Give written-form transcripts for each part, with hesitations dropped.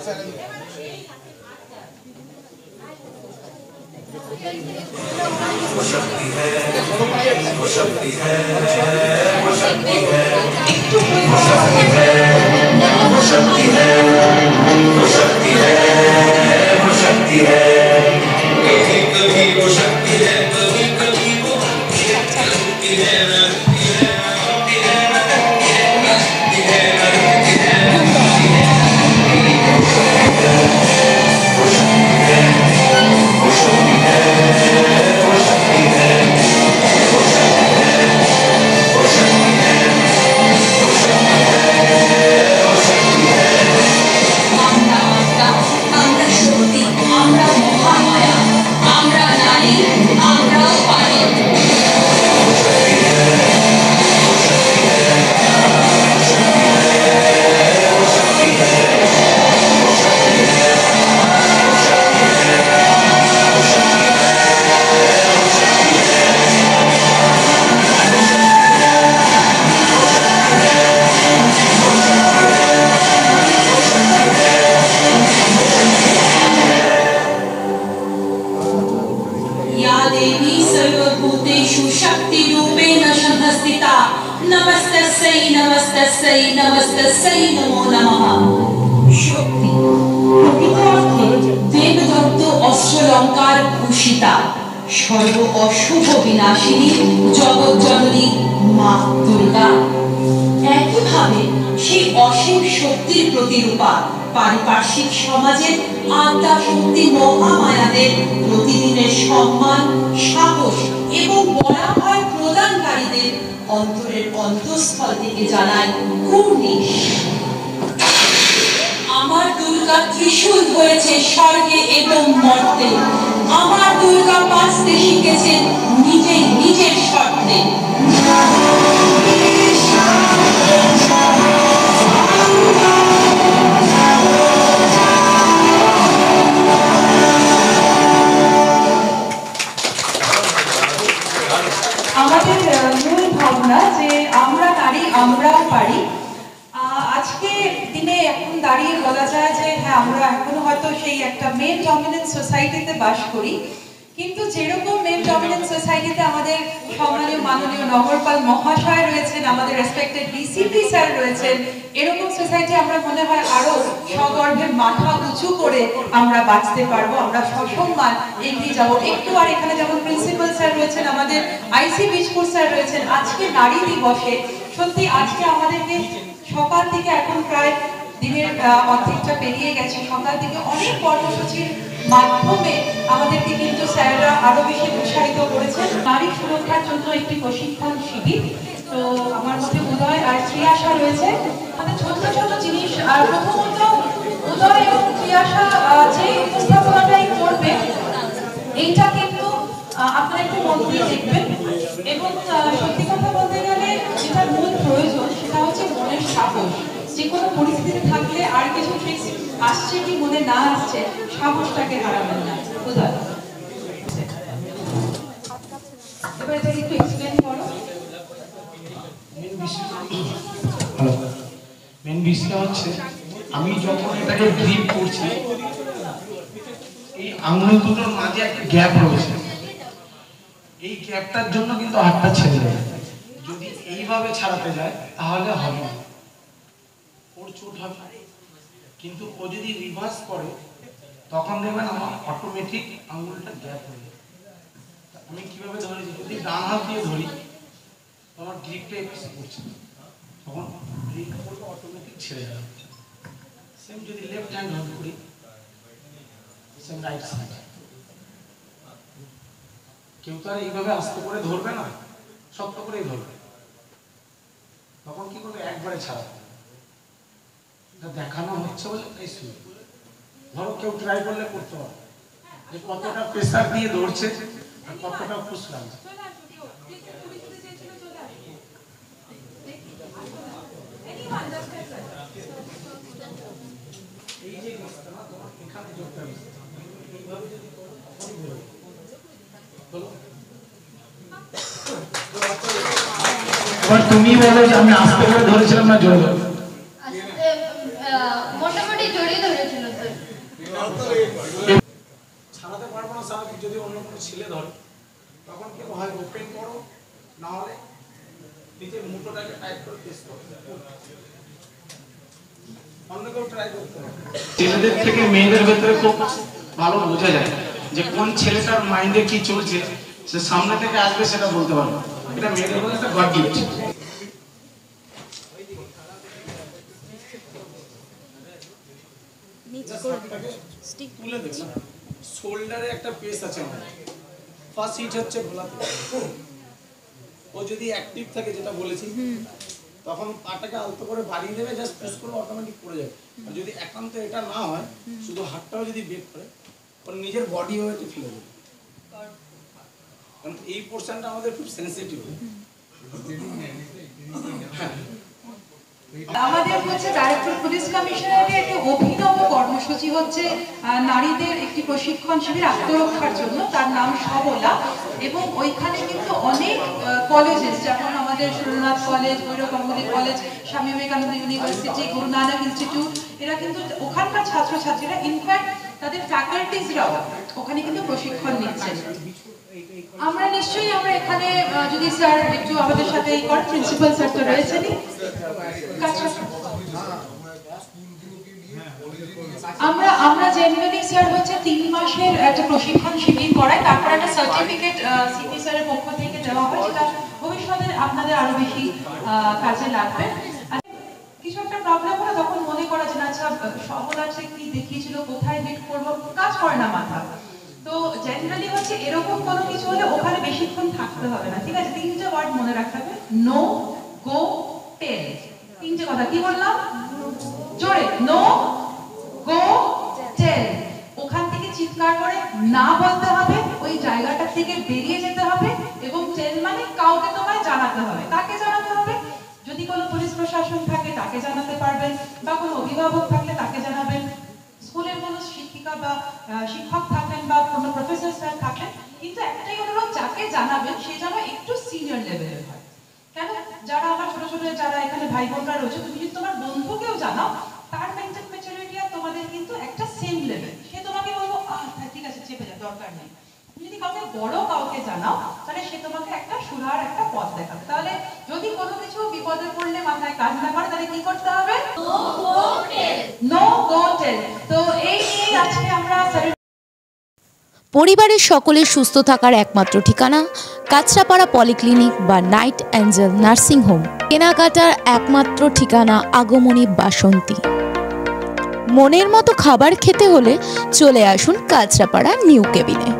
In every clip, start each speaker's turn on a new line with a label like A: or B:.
A: वो शक्ति है, वो शक्ति है, वो शक्ति है, वो शक्ति है, वो शक्ति है, वो शक्ति है, वो शक्ति है। कभी कभी वो शक्ति है, कभी कभी वो शक्ति है,
B: नमस्तस्यै नमो नमः। शक्ति प्रकृत अर्थे देवदत्त अस्त्रलंकार भूषिता सर्व अशुभ विनाशिनी जगत जननी মা দুর্গা। একইভাবে সেই অসীম শক্তির প্রতিরূপা পারিপার্শ্বিক সমাজের আত্মা শক্তি মহামায়াদের প্রতিদিনের সম্মান সাহস এবং বরাভয় প্রদানকারীদের অন্তরের অন্তঃস্থল থেকে জানায় কুর্নিশ। আমার দুর্গা ত্রিশূল হয়েছে স্বর্গে এবং মর্তে। আমার দুর্গা বাঁচতে শিখেছেন নিজেই নিজের শর্তে। আমাদের মূল ভাবনা যে আমরা নারী আমরাও পারি। আজকে দিনে এখন দাঁড়িয়ে বলা যায় যে হ্যাঁ আমরা এখনো হয়তো সেই একটা মেল ডমিনেন্ট সোসাইটিতে বাস করি, কিন্তু যেরকম মেল ডমিনেন্ট সোসাইটিতে আমাদের সম্মানীয় মাননীয় নগরপাল মহাশয় রয়েছেন, আমাদের রেসপেক্টেড ডিসিপি স্যার রয়েছেন, এরকম সোসাইটি আমরা মনে হয় আরো সগর্বে মাথা উঁচু করে আমরা বাঁচতে পারবো, আমরা সসম্মান এগিয়ে যাবো একটু। আর এখানে যেমন প্রিন্সিপাল স্যার রয়েছেন, আমাদের আইসি বীজপুর স্যার রয়েছেন, আজকে নারী দিবসে সত্যি আজকে আমাদেরকে সকাল থেকে এখন প্রায় দিনের অর্ধেকটা পেরিয়ে গেছে, সকাল থেকে অনেক কর্মসূচির মাধ্যমে আমাদেরকে কিন্তু স্যাররা আরো বেশি উৎসাহিত করেছেন। নারী সুরক্ষার জন্য একটি প্রশিক্ষণ শিবির, তো আমার মধ্যে উদয় আর ত্রিয়াশা রয়েছে। আমাদের ছোট ছোট জিনিস, আর প্রথমত উদয় এবং ত্রিয়াশা যে উপস্থাপনাটাই করবে এইটা কিন্তু আপনারা একটু মন দিয়ে দেখবেন। এবং সত্যি কথা বলতে গেলে যেটা মূল প্রয়োজন সেটা হচ্ছে মনের সাহস। যে কোনো পরিস্থিতিতে থাকলে আর কিছু ট্রিক্স আসছে কি মনে না আসছে, সাহসটাকে হারাবেন না। উদয়, এবার এটা একটু এক্সপ্লেন করো।
C: মেন বিষয় হচ্ছে আমি যখন এটাকে গ্রিপ করছি, এই আঙুল দুটোর মাঝে একটা গ্যাপ রয়েছে, এই গ্যাপটার জন্য কিন্তু হাতটা ছেড়ে যায়। যদি এইভাবে ছাড়াতে যায় তাহলে হবে না, ওর চোট হবে। কিন্তু ও যদি রিভার্স করে তখন দেখবেন আমার অটোমেটিক আঙুলটা গ্যাপ হয়ে যায়। আমি কিভাবে ধরেছি, যদি ডান হাত দিয়ে ধরি আমার গ্রিপটা একটু করছে, তখন গ্রিপ করলে অটোমেটিক ছেড়ে যাবে। সেম যদি লেফট হ্যান্ড হোল্ড করি, সেম রাইট সাইড, কেউ তো আর এইভাবে আস্তে করে ধরবে না, শক্ত করেই ধরবে। তখন কি করবে, একবারে ছাড়াবে। এটা দেখানো হচ্ছে বলে এই শুরু। ধরো কেউ ট্রাই করলে করতে পারে যে কতটা প্রেসার দিয়ে ধরছে আর কতটা ফুসলাম। এই যে এখানে যোগটা এইভাবে যদি এবার তুমি বলো যে আমি আস্তে করে ধরেছিলাম না জোরে ধরে?
D: মোটামুটি জোরে ধরেছিল।
C: যদি অন্য কোনো ছেলে ধরে তখন কেউ হয় ওপেন করো, না হলে নিজের মুঠোটাকে টাইট করে প্রেস করো, অন্য কেউ ট্রাই করতে হবে। ছেলেদের থেকে মেয়েদের ভেতরে খুব ভালো বোঝা যায় যে কোন ছেলেটার মাইন্ডে কি চলছে, সে সামনে থেকে আসবে সেটা বলতে পারবে। এটা মেয়েদের মধ্যে একটা গড গিফট। তুলে দেখুন শোল্ডারে একটা পেস আছে আমাদের। ফার্স্ট হিট হচ্ছে গোলাতে, ও যদি অ্যাক্টিভ থাকে যেটা বলেছি তখন পাটাকে আলতো করে বাড়িয়ে দেবে, জাস্ট পুশ করে অটোমেটিক পড়ে যাবে। আর যদি একান্ত এটা না হয়, শুধু হাতটাও যদি বেক করে ওর নিজের বডি ওয়েটে ফেলে দেবে, কারণ এই পোর্শনটা আমাদের খুব সেনসিটিভ।
B: আমাদের হচ্ছে ডাইরেক্টর পুলিশ কমিশনারের একটি অভিনব কর্মসূচি হচ্ছে নারীদের একটি প্রশিক্ষণ শিবির আত্মরক্ষার জন্য, তার নাম সবলা। এবং ওইখানে কিন্তু অনেক কলেজেস, যেমন আমাদের Surnath college, Bhairab Ganguly college, Swami Vivekananda university, Guru Nanak institute, এরা কিন্তু ওখানকার ছাত্রছাত্রীরা, ইনফ্যাক্ট তাদের ফ্যাকাল্টিজরাও ওখানে কিন্তু প্রশিক্ষণ নিচ্ছেন। আমরা নিশ্চয়ই আমরা এখানে যদি স্যার একটু আমাদের সাথে এই করেন, প্রিন্সিপাল স্যার তো রয়েছেনই, আমরা জেনারেলি স্যার হচ্ছে 3 মাসের একটা প্রশিক্ষণ শিবির করায়, তারপর একটা সার্টিফিকেট সিপি স্যারের পক্ষ থেকে দেওয়া হয়, যেটা ভবিষ্যতে আপনাদের আরো বেশি কাজে লাগবে। কিছু একটা প্রবলেম হলে তখন মনে করা যে আচ্ছা সবলাতে কি দেখিয়েছিল, কোথায় হিট করবো, কাজ করে না মাথা। তো জেনারেলি হচ্ছে এরকম কোনো কিছু হলে ওখানে বেশিক্ষণ থাকতে হবে না, ঠিক আছে? 3টে ওয়ার্ড মনে রাখতে হবে, নো, গো, টেল। 3টে কথা কি বললাম জোরে, নো, গো, টেল। ওখান থেকে চিৎকার করে না বলতে হবে, ওই জায়গাটা থেকে বেরিয়ে যেতে হবে, এবং টেল মানে কাউকে তোমায় জানাতে হবে। কাকে জানাতে হবে? যদি কোনো পুলিশ প্রশাসন থাকে তাকে জানাতে পারবেন, বা কোনো অভিভাবক থাকলে তাকে জানাবেন, স্কুলের কোনো শিক্ষিকা বা শিক্ষক থাকলেন, বা কোনো প্রফেসর স্যার থাকলেন। কিন্তু একটাই অনুরোধ, যাকে জানাবেন সে যেন একটু সিনিয়র লেভেলের হয়। কেন? যারা আমার ছোট ছোট যারা এখানে ভাই বোনরা রয়েছে, তুমি যদি তোমার বন্ধুকেও জানাও, তার মেন্টাল ম্যাচুরিটি আর তোমাদের কিন্তু একটা সেম লেভেল। সে তোমাকে বলবো ঠিক আছে চেপে যা, দরকার নেই। তুমি যদি কাউকে বড় কাউকে জানাও, তাহলে সে তোমাকে একটা সুরার একটা পথ দেখাবে। তাহলে যদি কোনো কিছু বিপদে পড়লে মাথায় কাজ না করে, তাহলে কি করতে হবে? নো গো টেল। তো এই নিয়ে আজকে আমরা
D: পরিবারের সকলের সুস্থ থাকার একমাত্র ঠিকানা কাঁচরাপাড়া পলিক্লিনিক বা নাইট অ্যাঞ্জেল নার্সিং হোম। কেনাকাটার একমাত্র ঠিকানা আগমনী বাসন্তী। মনের মতো খাবার খেতে হলে চলে আসুন কাঁচরাপাড়া নিউ কেবিনে।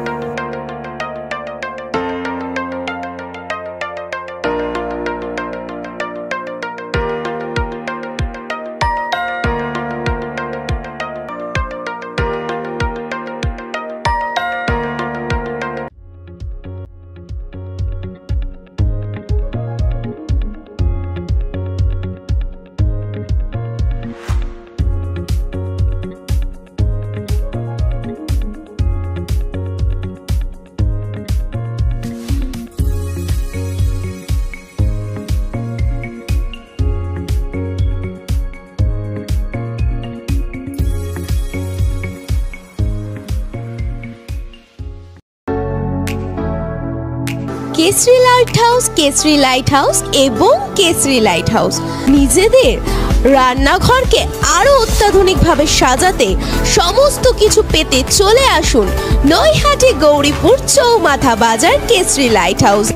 D: Kesari light house, Kesari light house এবং কেসরি লাইট হাউস নিজেদের রান্নাঘরকে আরো অত্যাধুনিকভাবে সাজাতে, সমস্ত কিছু পেতে চলে আসুন নৈহাটি গৌরীপুর চৌমাথা বাজার কেসরি লাইট হাউস।